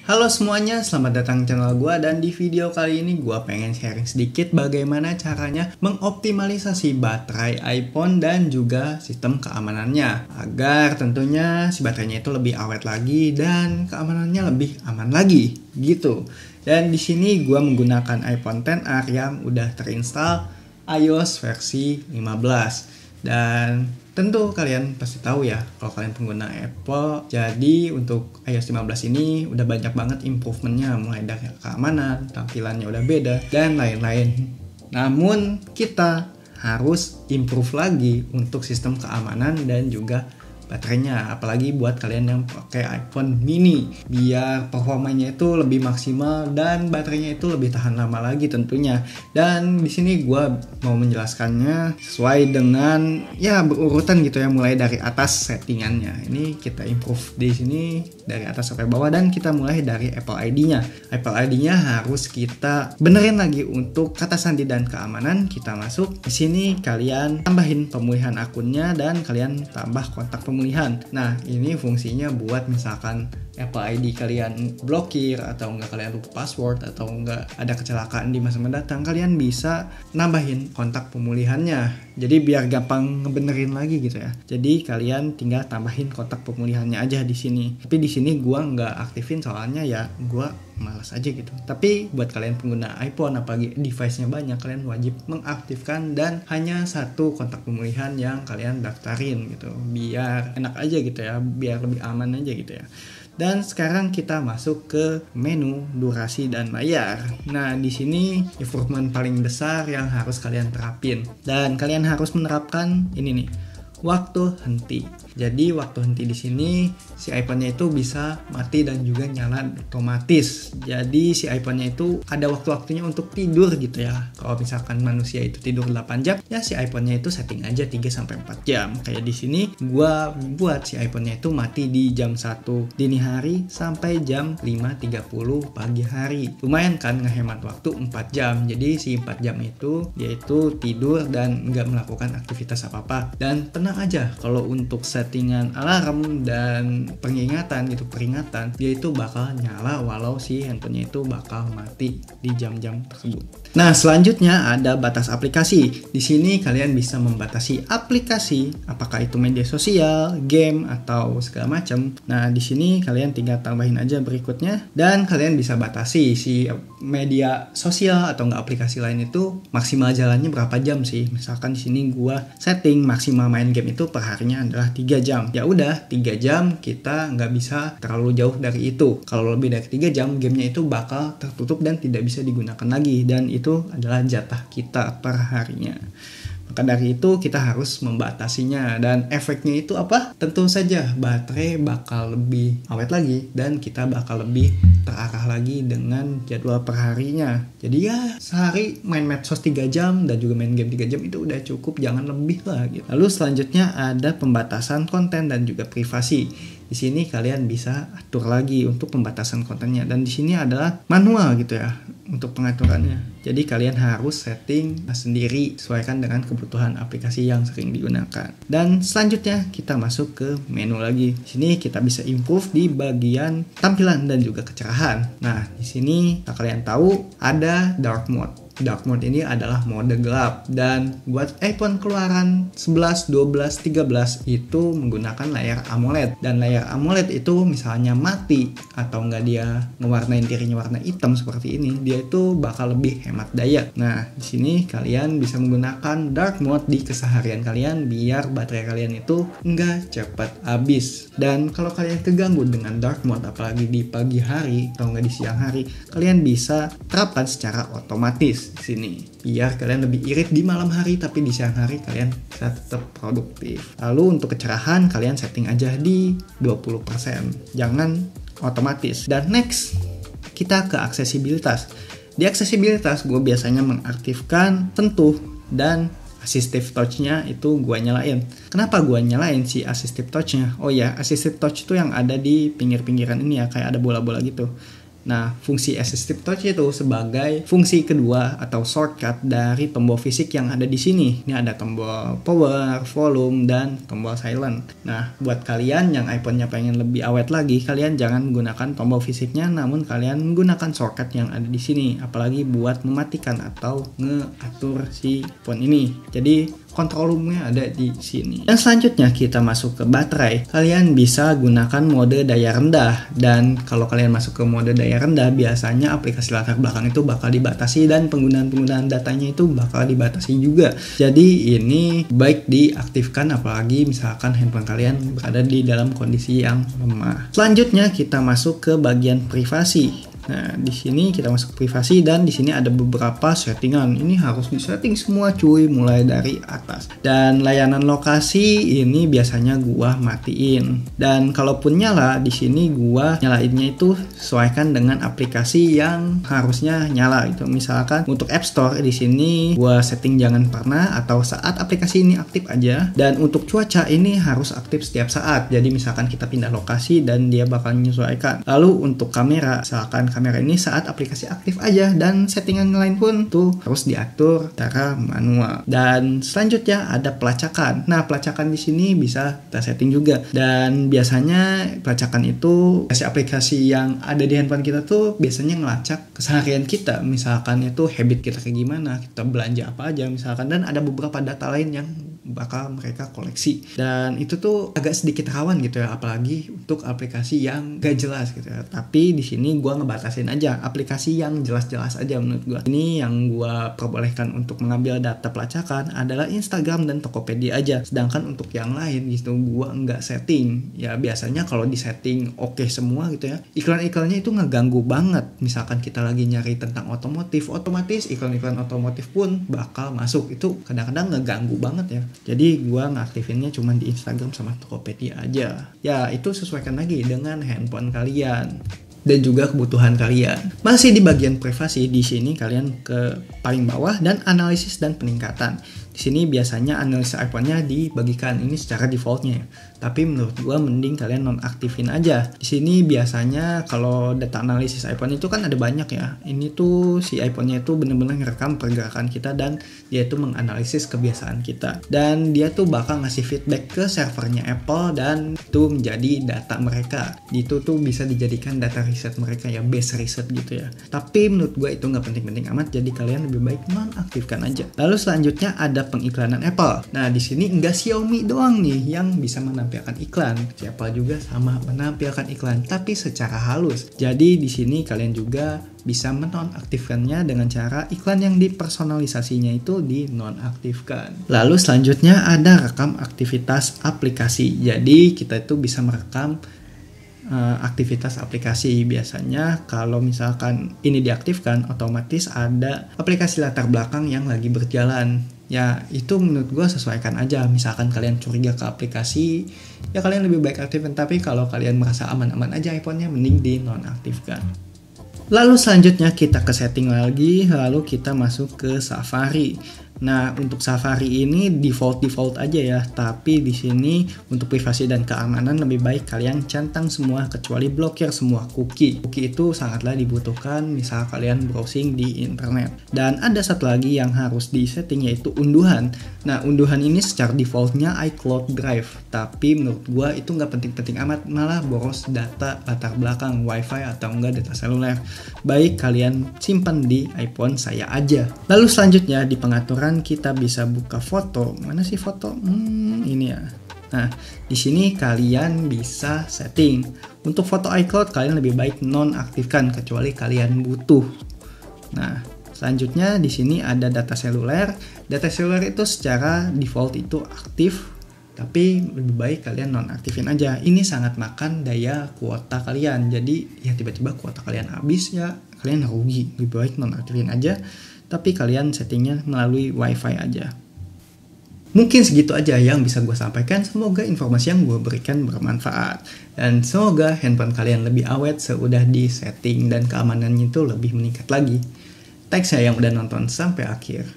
Halo semuanya, selamat datang di channel gue. Dan di video kali ini gue pengen sharing sedikit bagaimana caranya mengoptimalisasi baterai iPhone dan juga sistem keamanannya, agar tentunya si baterainya itu lebih awet lagi dan keamanannya lebih aman lagi gitu. Dan di sini gue menggunakan iPhone XR yang udah terinstall iOS versi 15. Dan tentu kalian pasti tahu ya kalau kalian pengguna Apple. Jadi untuk iOS 15 ini udah banyak banget improvementnya, mulai dari keamanan, tampilannya udah beda, dan lain-lain. Namun kita harus improve lagi untuk sistem keamanan dan juga baterainya, apalagi buat kalian yang pakai iPhone mini, biar performanya itu lebih maksimal dan baterainya itu lebih tahan lama lagi tentunya. Dan di sini gue mau menjelaskannya sesuai dengan ya berurutan gitu ya, mulai dari atas settingannya. Ini kita improve di sini dari atas sampai bawah, dan kita mulai dari Apple ID-nya. Apple ID-nya harus kita benerin lagi untuk kata sandi dan keamanan. Kita masuk di sini, kalian tambahin pemulihan akunnya dan kalian tambah kontak pemulihan. Nah, ini fungsinya buat misalkan Apple ID kalian blokir, atau enggak kalian lupa password, atau enggak ada kecelakaan di masa mendatang, kalian bisa nambahin kontak pemulihannya. Jadi biar gampang ngebenerin lagi gitu ya. Jadi kalian tinggal tambahin kontak pemulihannya aja di sini. Tapi di sini gua nggak aktifin soalnya ya gua malas aja gitu. Tapi buat kalian pengguna iPhone, apalagi device-nya banyak, kalian wajib mengaktifkan dan hanya satu kontak pemulihan yang kalian daftarin gitu. Biar enak aja gitu ya, biar lebih aman aja gitu ya. Dan sekarang kita masuk ke menu durasi dan layar. Nah, di sini improvement paling besar yang harus kalian terapin, dan kalian harus menerapkan ini nih, waktu henti. Jadi waktu henti di sini si iPhone-nya itu bisa mati dan juga nyala otomatis. Jadi si iPhone-nya itu ada waktu-waktunya untuk tidur gitu ya. Kalau misalkan manusia itu tidur 8 jam, ya si iPhone-nya itu setting aja 3 sampai 4 jam. Kayak di sini gua buat si iPhone-nya itu mati di jam 1 dini hari sampai jam 5.30 pagi hari. Lumayan kan ngehemat waktu 4 jam. Jadi si 4 jam itu dia itu tidur dan nggak melakukan aktivitas apa-apa. Dan tenang aja, kalau untuk settingan alarm dan peringatan, dia itu bakal nyala walau si handphonenya itu bakal mati di jam-jam tersebut. Nah, selanjutnya ada batas aplikasi. Di sini kalian bisa membatasi aplikasi, apakah itu media sosial, game, atau segala macam. Nah, di sini kalian tinggal tambahin aja berikutnya, dan kalian bisa batasi si media sosial atau enggak aplikasi lain itu maksimal jalannya berapa jam sih. Misalkan di sini gua setting maksimal main game itu per harinya adalah 3 jam. Ya udah, 3 jam kita nggak bisa terlalu jauh dari itu. Kalau lebih dari 3 jam, gamenya itu bakal tertutup dan tidak bisa digunakan lagi. Dan itu adalah jatah kita per harinya. Maka dari itu kita harus membatasinya, dan efeknya itu apa? Tentu saja baterai bakal lebih awet lagi dan kita bakal lebih terarah lagi dengan jadwal perharinya. Jadi ya sehari main medsos 3 jam dan juga main game 3 jam itu udah cukup, jangan lebih lah gitu. Lalu selanjutnya ada pembatasan konten dan juga privasi. Di sini kalian bisa atur lagi untuk pembatasan kontennya, dan di sini adalah manual gitu ya untuk pengaturannya. Jadi kalian harus setting sendiri sesuaikan dengan kebutuhan aplikasi yang sering digunakan. Dan selanjutnya kita masuk ke menu lagi. Di sini kita bisa improve di bagian tampilan dan juga kecerahan. Nah, di sini kalian tahu ada dark mode. Dark mode ini adalah mode gelap, dan buat iPhone keluaran 11, 12, 13 itu menggunakan layar AMOLED. Dan layar AMOLED itu misalnya mati atau enggak dia ngewarnain tirinya warna hitam seperti ini, dia itu bakal lebih hemat daya. Nah, di sini kalian bisa menggunakan dark mode di keseharian kalian biar baterai kalian itu enggak cepat habis. Dan kalau kalian keganggu dengan dark mode apalagi di pagi hari atau enggak di siang hari, kalian bisa terapkan secara otomatis di sini biar kalian lebih irit di malam hari, tapi di siang hari kalian bisa tetap produktif. Lalu untuk kecerahan kalian setting aja di 20%, jangan otomatis. Dan next kita ke aksesibilitas. Di aksesibilitas gue biasanya mengaktifkan sentuh dan assistive touch-nya itu gue nyalain. Kenapa gue nyalain si assistive touch-nya? Oh ya, assistive touch itu yang ada di pinggir-pinggiran ini ya, kayak ada bola-bola gitu. Nah, fungsi assistive touch itu sebagai fungsi kedua atau shortcut dari tombol fisik yang ada di sini. Ini ada tombol power, volume, dan tombol silent. Nah, buat kalian yang iPhone-nya pengen lebih awet lagi, kalian jangan gunakan tombol fisiknya, namun kalian gunakan shortcut yang ada di sini. Apalagi buat mematikan atau ngeatur si phone ini. Jadi control room-nya ada di sini. Dan selanjutnya kita masuk ke baterai. Kalian bisa gunakan mode daya rendah. Dan kalau kalian masuk ke mode daya rendah, biasanya aplikasi latar belakang itu bakal dibatasi dan penggunaan datanya itu bakal dibatasi juga. Jadi ini baik diaktifkan apalagi misalkan handphone kalian berada di dalam kondisi yang lemah. Selanjutnya kita masuk ke bagian privasi. Nah, di sini kita masuk privasi dan di sini ada beberapa settingan. Ini harus disetting semua cuy, mulai dari atas. Dan layanan lokasi ini biasanya gua matiin. Dan kalaupun nyala, di sini gua nyalainnya itu sesuaikan dengan aplikasi yang harusnya nyala gitu. Misalkan untuk App Store di sini gua setting jangan pernah atau saat aplikasi ini aktif aja. Dan untuk cuaca ini harus aktif setiap saat. Jadi misalkan kita pindah lokasi dan dia bakal menyesuaikan. Lalu untuk kamera, misalkan kamera ini saat aplikasi aktif aja dan settingan lain pun tuh harus diatur secara manual. Dan selanjutnya ada pelacakan. Nah, pelacakan di sini bisa kita setting juga. Dan biasanya pelacakan itu aplikasi yang ada di handphone kita tuh biasanya ngelacak keseharian kita. Misalkan itu habit kita kayak gimana, kita belanja apa aja misalkan, dan ada beberapa data lain yang bakal mereka koleksi. Dan itu tuh agak sedikit rawan gitu ya, apalagi untuk aplikasi yang gak jelas gitu ya. Tapi di sini gua ngebatasin aja aplikasi yang jelas-jelas aja menurut gua. Ini yang gua perbolehkan untuk mengambil data pelacakan adalah Instagram dan Tokopedia aja. Sedangkan untuk yang lain gitu gua nggak setting. Ya biasanya kalau di setting oke semua gitu ya, iklan-iklannya itu ngeganggu banget. Misalkan kita lagi nyari tentang otomotif, otomatis iklan-iklan otomotif pun bakal masuk. Itu kadang-kadang ngeganggu banget ya. Jadi gua ngaktifinnya cuma di Instagram sama Tokopedia aja. Ya itu sesuaikan lagi dengan handphone kalian dan juga kebutuhan kalian. Masih di bagian privasi, di sini kalian ke paling bawah dan analisis dan peningkatan. Di sini biasanya analisis iPhone-nya dibagikan, ini secara defaultnya ya. Tapi menurut gua mending kalian nonaktifin aja. Di sini biasanya kalau data analisis iPhone itu kan ada banyak ya. Ini tuh si iPhone-nya itu bener-bener ngerekam pergerakan kita dan dia itu menganalisis kebiasaan kita. Dan dia tuh bakal ngasih feedback ke servernya Apple dan itu menjadi data mereka. Itu tuh bisa dijadikan data riset mereka ya, base riset gitu ya. Tapi menurut gua itu nggak penting-penting amat, jadi kalian lebih baik nonaktifkan aja. Lalu selanjutnya ada pengiklanan Apple. Nah, di sini nggak Xiaomi doang nih yang bisa menampilkan iklan. Apple juga sama menampilkan iklan, tapi secara halus. Jadi di sini kalian juga bisa menonaktifkannya dengan cara iklan yang dipersonalisasinya itu dinonaktifkan. Lalu selanjutnya ada rekam aktivitas aplikasi. Jadi kita itu bisa merekam aktivitas aplikasi. Biasanya kalau misalkan ini diaktifkan, otomatis ada aplikasi latar belakang yang lagi berjalan. Ya itu menurut gue sesuaikan aja. Misalkan kalian curiga ke aplikasi, ya kalian lebih baik aktifkan. Tapi kalau kalian merasa aman-aman aja iPhone-nya, mending dinonaktifkan. Lalu selanjutnya kita ke setting lagi, lalu kita masuk ke Safari. Nah, untuk Safari ini default aja ya, tapi di sini untuk privasi dan keamanan lebih baik kalian centang semua kecuali blokir semua cookie. Cookie itu sangatlah dibutuhkan misal kalian browsing di internet. Dan ada satu lagi yang harus disetting yaitu unduhan. Nah, unduhan ini secara defaultnya iCloud Drive, tapi menurut gua itu nggak penting-penting amat, malah boros data latar belakang, wifi atau enggak data seluler. Baik kalian simpan di iPhone saya aja. Lalu selanjutnya di pengaturan kita bisa buka foto. Mana sih foto? Ini ya. Nah, di sini kalian bisa setting. Untuk foto iCloud kalian lebih baik nonaktifkan kecuali kalian butuh. Nah, selanjutnya di sini ada data seluler. Data seluler itu secara default itu aktif, tapi lebih baik kalian nonaktifin aja. Ini sangat makan daya kuota kalian. Jadi ya tiba-tiba kuota kalian habis ya kalian rugi. Lebih baik nonaktifin aja. Tapi kalian settingnya melalui wifi aja. Mungkin segitu aja yang bisa gue sampaikan. Semoga informasi yang gue berikan bermanfaat. Dan semoga handphone kalian lebih awet seudah di setting dan keamanannya itu lebih meningkat lagi. Thanks ya yang udah nonton sampai akhir.